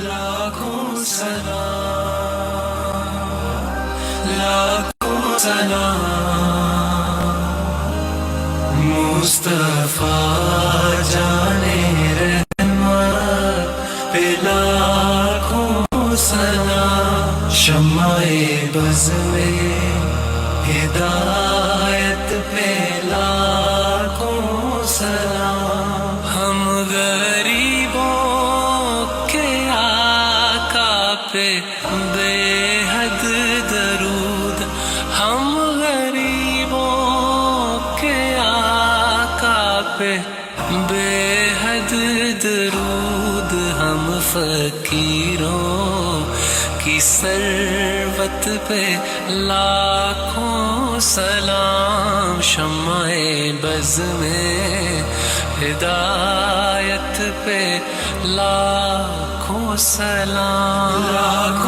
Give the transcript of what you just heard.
لاکھوں سلام، لاکھوں سلام، مصطفیٰ جانے رحمت پہ لاکھوں سلام، شمع بز میں ہدایت پہ لاکھوں سلام، ہم غریبوں کے آقا پہ بے حد درود، ہم غریبوں کے آقا پہ بے حد درود، ہم فقیروں کی ثروت پہ لاکھوں سلام، شمع بز میں ہدایت پہ لاکھوں سلام۔